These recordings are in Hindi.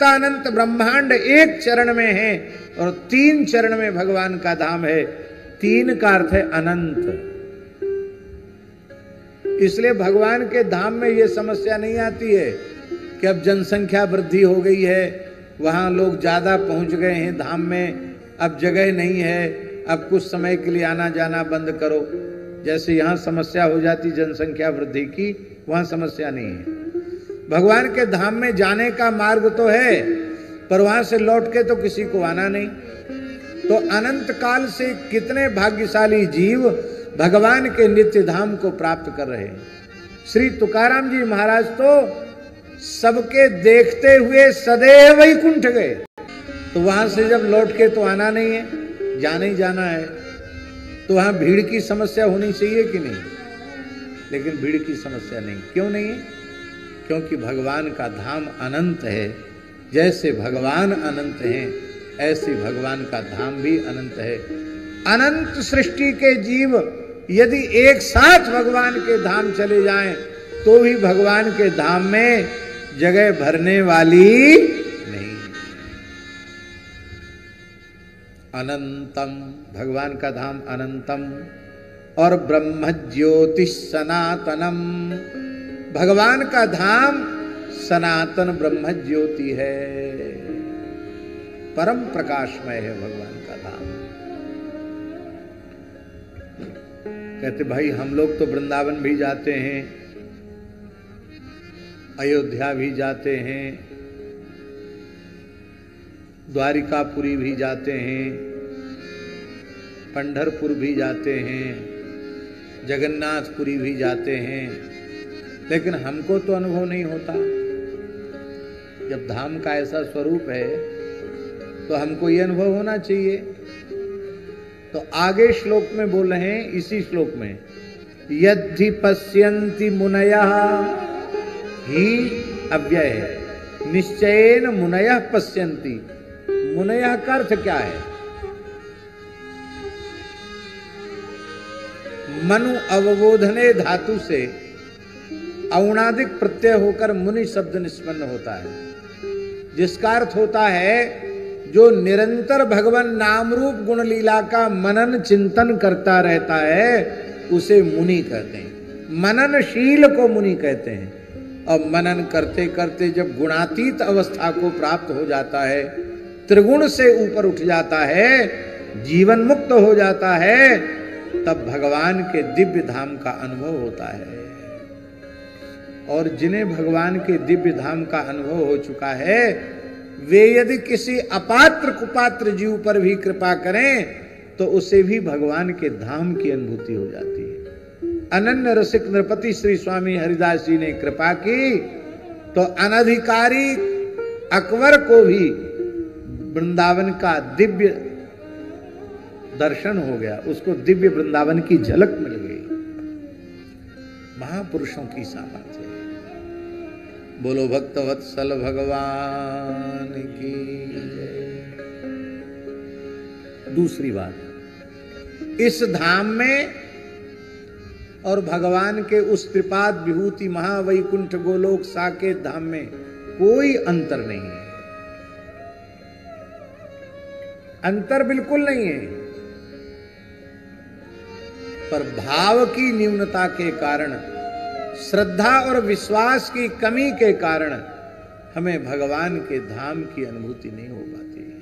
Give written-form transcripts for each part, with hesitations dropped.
अनंतानंत ब्रह्मांड एक चरण में है और 3 चरण में भगवान का धाम है। 3 का अर्थ है अनंत। इसलिए भगवान के धाम में यह समस्या नहीं आती है कि अब जनसंख्या वृद्धि हो गई है, वहां लोग ज्यादा पहुंच गए हैं धाम में, अब जगह नहीं है, अब कुछ समय के लिए आना जाना बंद करो। जैसे यहां समस्या हो जाती जनसंख्या वृद्धि की, वहां समस्या नहीं है। भगवान के धाम में जाने का मार्ग तो है, पर वहां से लौट के तो किसी को आना नहीं। तो अनंत काल से कितने भाग्यशाली जीव भगवान के नित्य धाम को प्राप्त कर रहे हैं। श्री तुकाराम जी महाराज तो सबके देखते हुए सदैव वैकुंठ गए, तो वहां से जब लौट के तो आना नहीं है, जाना ही जाना है, तो वहां भीड़ की समस्या होनी चाहिए कि नहीं? लेकिन भीड़ की समस्या नहीं। क्यों नहीं है? क्योंकि भगवान का धाम अनंत है। जैसे भगवान अनंत हैं, ऐसे भगवान का धाम भी अनंत है। अनंत सृष्टि के जीव यदि एक साथ भगवान के धाम चले जाएं, तो भी भगवान के धाम में जगह भरने वाली नहीं। अनंतम, भगवान का धाम अनंतम। और ब्रह्म ज्योति सनातनम, भगवान का धाम सनातन ब्रह्म ज्योति है, परम प्रकाशमय है भगवान का धाम। कहते भाई हम लोग तो वृंदावन भी जाते हैं, अयोध्या भी जाते हैं, द्वारिकापुरी भी जाते हैं, पंढरपुर भी जाते हैं, जगन्नाथपुरी भी जाते हैं, लेकिन हमको तो अनुभव नहीं होता। जब धाम का ऐसा स्वरूप है तो हमको ये अनुभव होना चाहिए। तो आगे श्लोक में बोल रहे हैं, इसी श्लोक में, यद्धि पश्यन्ति मुनयः ही अव्यय है, निश्चयेन मुनयः पश्यन्ति। मुनयः का अर्थ क्या है? मनु अवबोधने धातु से औणादिक प्रत्यय होकर मुनि शब्द निष्पन्न होता है, जिसका अर्थ होता है जो निरंतर भगवान नाम रूप गुण लीला का मनन चिंतन करता रहता है, उसे मुनि कहते हैं। मननशील को मुनि कहते हैं। और मनन करते करते जब गुणातीत अवस्था को प्राप्त हो जाता है, त्रिगुण से ऊपर उठ जाता है, जीवन मुक्त हो जाता है, तब भगवान के दिव्य धाम का अनुभव होता है। और जिन्हें भगवान के दिव्य धाम का अनुभव हो चुका है, वे यदि किसी अपात्र कुपात्र जीव पर भी कृपा करें तो उसे भी भगवान के धाम की अनुभूति हो जाती है। अनन्य रसिक नृपति श्री स्वामी हरिदास जी ने कृपा की तो अनधिकारी अकबर को भी वृंदावन का दिव्य दर्शन हो गया, उसको दिव्य वृंदावन की झलक मिल गई। महापुरुषों की सामर्थ्य है। बोलो भक्त वत्सल भगवान की जय। दूसरी बात, इस धाम में और भगवान के उस त्रिपाद विभूति महावैकुंठ गोलोक साकेत धाम में कोई अंतर नहीं है। अंतर बिल्कुल नहीं है, पर भाव की न्यूनता के कारण, श्रद्धा और विश्वास की कमी के कारण हमें भगवान के धाम की अनुभूति नहीं हो पाती है।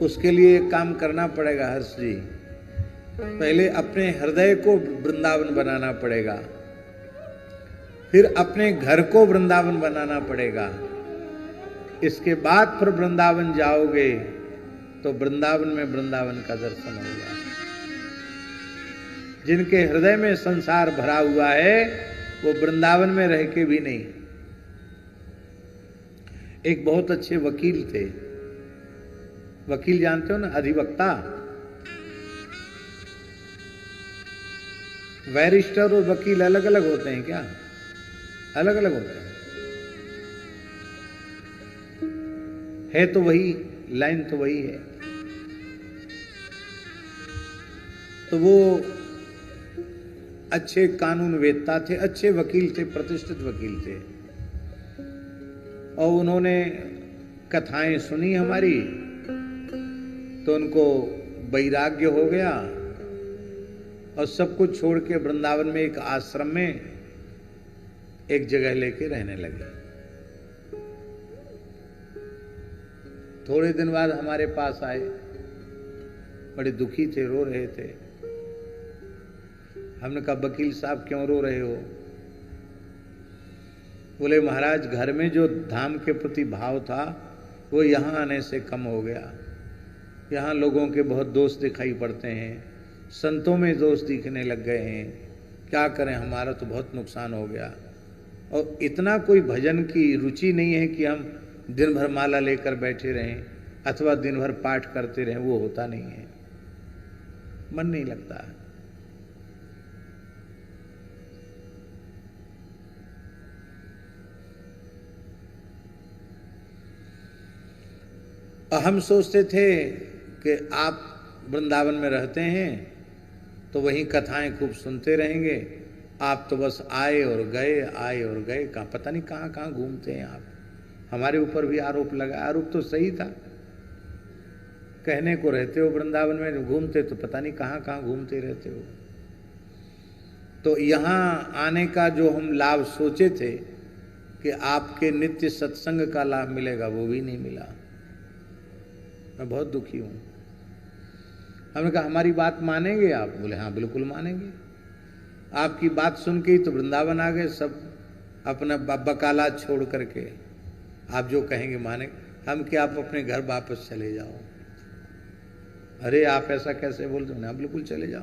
उसके लिए एक काम करना पड़ेगा हर्ष जी, पहले अपने हृदय को वृंदावन बनाना पड़ेगा, फिर अपने घर को वृंदावन बनाना पड़ेगा। इसके बाद फिर वृंदावन जाओगे तो वृंदावन में वृंदावन का दर्शन होगा। जिनके हृदय में संसार भरा हुआ है वो वृंदावन में रह के भी नहीं। एक बहुत अच्छे वकील थे, वकील जानते हो ना, अधिवक्ता। बैरिस्टर और वकील अलग अलग होते हैं क्या? अलग अलग होते हैं। है तो वही, लाइन तो वही है। तो वो अच्छे कानून वेदता थे, अच्छे वकील थे, प्रतिष्ठित वकील थे। और उन्होंने कथाएं सुनी हमारी, तो उनको वैराग्य हो गया और सब कुछ छोड़ के वृंदावन में एक आश्रम में एक जगह लेके रहने लगे। थोड़े दिन बाद हमारे पास आए, बड़े दुखी थे, रो रहे थे। हमने कहा वकील साहब क्यों रो रहे हो? बोले महाराज घर में जो धाम के प्रति भाव था वो यहाँ आने से कम हो गया। यहाँ लोगों के बहुत दोष दिखाई पड़ते हैं, संतों में दोष दिखने लग गए हैं। क्या करें, हमारा तो बहुत नुकसान हो गया। और इतना कोई भजन की रुचि नहीं है कि हम दिन भर माला लेकर बैठे रहें अथवा दिन भर पाठ करते रहें, वो होता नहीं है, मन नहीं लगता। हम सोचते थे कि आप वृंदावन में रहते हैं तो वहीं कथाएं खूब सुनते रहेंगे, आप तो बस आए और गए, आए और गए, कहाँ पता नहीं कहाँ कहाँ घूमते हैं आप। हमारे ऊपर भी आरोप लगा, आरोप तो सही था, कहने को रहते हो वृंदावन में, घूमते तो पता नहीं कहाँ कहाँ घूमते रहते हो। तो यहाँ आने का जो हम लाभ सोचे थे कि आपके नित्य सत्संग का लाभ मिलेगा, वो भी नहीं मिला। मैं बहुत दुखी हूं। हमने कहा हमारी बात मानेंगे आप? बोले हाँ बिल्कुल मानेंगे। आपकी बात सुन के ही तो वृंदावन आ गए सब, अपना बकाला छोड़ करके। आप जो कहेंगे माने। हम कि आप अपने घर वापस चले जाओ। अरे आप ऐसा कैसे बोलते हो? हाँ बिल्कुल चले जाओ,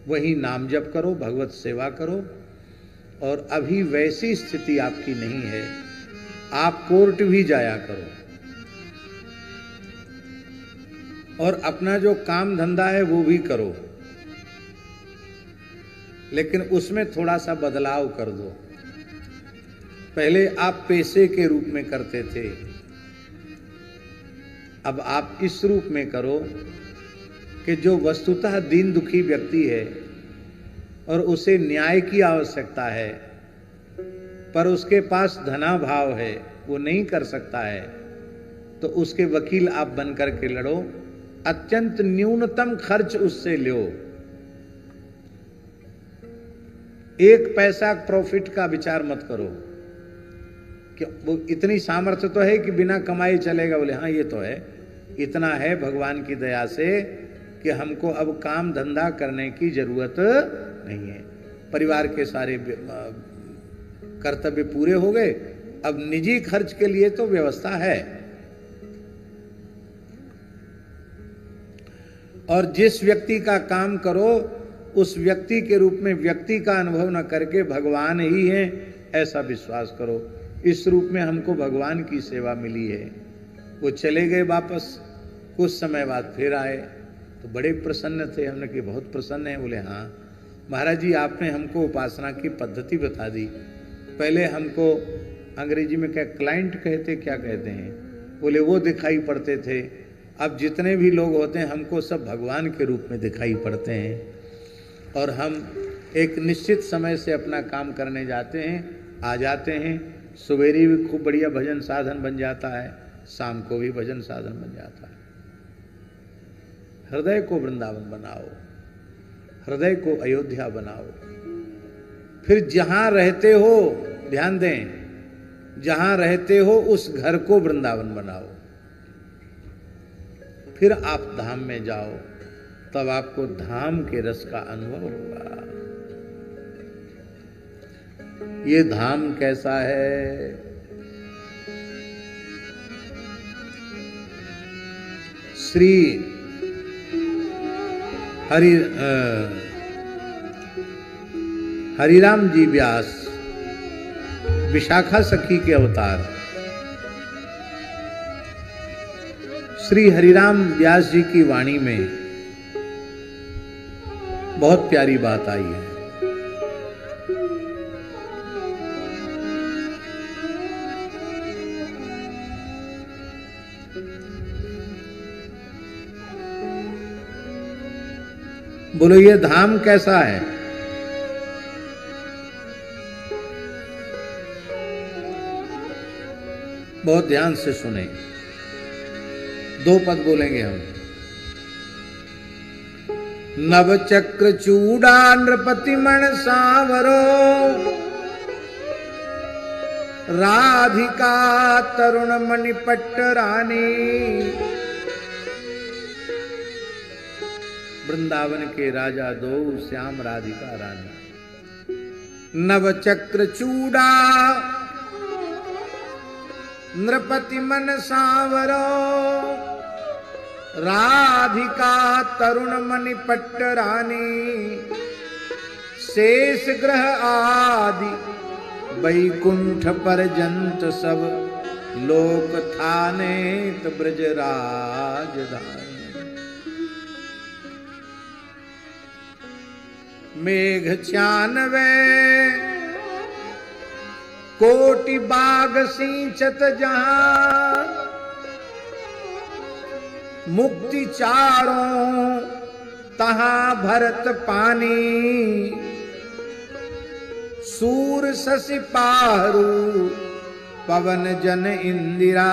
वही नाम जप करो, भगवत सेवा करो। और अभी वैसी स्थिति आपकी नहीं है, आप कोर्ट भी जाया करो और अपना जो काम धंधा है वो भी करो, लेकिन उसमें थोड़ा सा बदलाव कर दो। पहले आप पेशे के रूप में करते थे, अब आप इस रूप में करो कि जो वस्तुतः दीन दुखी व्यक्ति है और उसे न्याय की आवश्यकता है, पर उसके पास धनाभाव है, वो नहीं कर सकता है, तो उसके वकील आप बन करके लड़ो, अत्यंत न्यूनतम खर्च उससे लो। एक पैसा प्रॉफिट का विचार मत करो कि वो इतनी सामर्थ्य तो है कि बिना कमाए चलेगा। बोले हाँ ये तो है, इतना है भगवान की दया से कि हमको अब काम धंधा करने की जरूरत नहीं है, परिवार के सारे कर्तव्य पूरे हो गए, अब निजी खर्च के लिए तो व्यवस्था है। और जिस व्यक्ति का काम करो उस व्यक्ति के रूप में व्यक्ति का अनुभव न करके भगवान ही है ऐसा विश्वास करो। इस रूप में हमको भगवान की सेवा मिली है। वो चले गए वापस, कुछ समय बाद फिर आए तो बड़े प्रसन्न थे। हमने कहा बहुत प्रसन्न है? बोले हाँ महाराज जी, आपने हमको उपासना की पद्धति बता दी। पहले हमको अंग्रेजी में क्या क्लाइंट कहते, क्या कहते हैं, बोले वो दिखाई पड़ते थे। अब जितने भी लोग होते हैं हमको सब भगवान के रूप में दिखाई पड़ते हैं और हम एक निश्चित समय से अपना काम करने जाते हैं, आ जाते हैं। सवेरे भी खूब बढ़िया भजन साधन बन जाता है, शाम को भी भजन साधन बन जाता है। हृदय को वृंदावन बनाओ, हृदय को अयोध्या बनाओ। फिर जहां रहते हो, ध्यान दें, जहां रहते हो उस घर को वृंदावन बनाओ। फिर आप धाम में जाओ, तब आपको धाम के रस का अनुभव होगा। ये धाम कैसा है? श्री हरिराम जी व्यास विशाखा सखी के अवतार श्री हरिराम व्यास जी की वाणी में बहुत प्यारी बात आई है। बोलो ये धाम कैसा है? बहुत ध्यान से सुने, 2 पद बोलेंगे हम। नव चक्र चूड़ा नृपति मण सांवरो, राधिका तरुण मणिपट्ट रानी। वृंदावन के राजा 2 श्याम राधिका रानी। नव चक्र चूड़ा नृपति मन सांवरो, राधिका तरुण मणिपट्ट रानी। शेष ग्रह आदि वैकुंठ पर्यंत सब, लोक थाने ब्रज राजधानी। मेघ 96 कोटि बाग सिंचत जहां, मुक्ति चारों तहां भरत पानी। सूर शशि पारु पवन जन इंदिरा,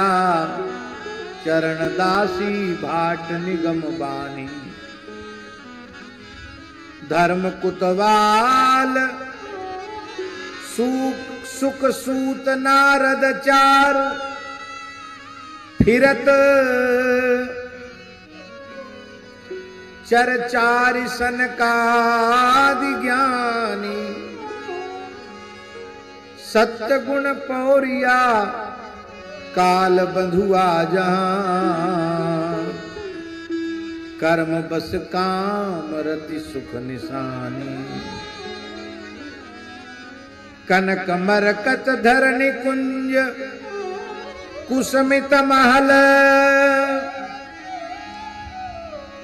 चरण दासी भाट निगम बानी। धर्म कुतवाल सुख सूत नारद चारु, फिरत चरचारि सनकादि ज्ञानी। सत्य गुण पौरिया काल बंधुआ जहां, कर्म बस काम रति सुख निशानी। कनक मरकत धरणी कुंज कुसमित महल,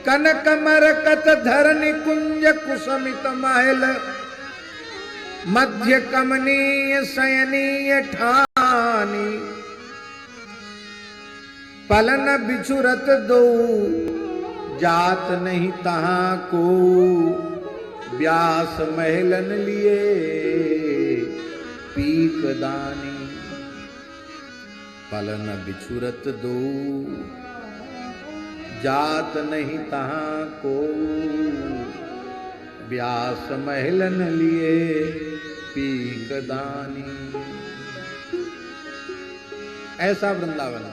कनक मरकत धरणी कुंज कुसमित महल। मध्य कमनीय शयनीय ठानी, पलन बिछुरत 2 जात नहीं तहां को। व्यास महलन लिए पीक दानी। पलन बिछुरत 2 जात नहीं तहां को। व्यास महलन लिए पीक दानी। ऐसा वृंदावन।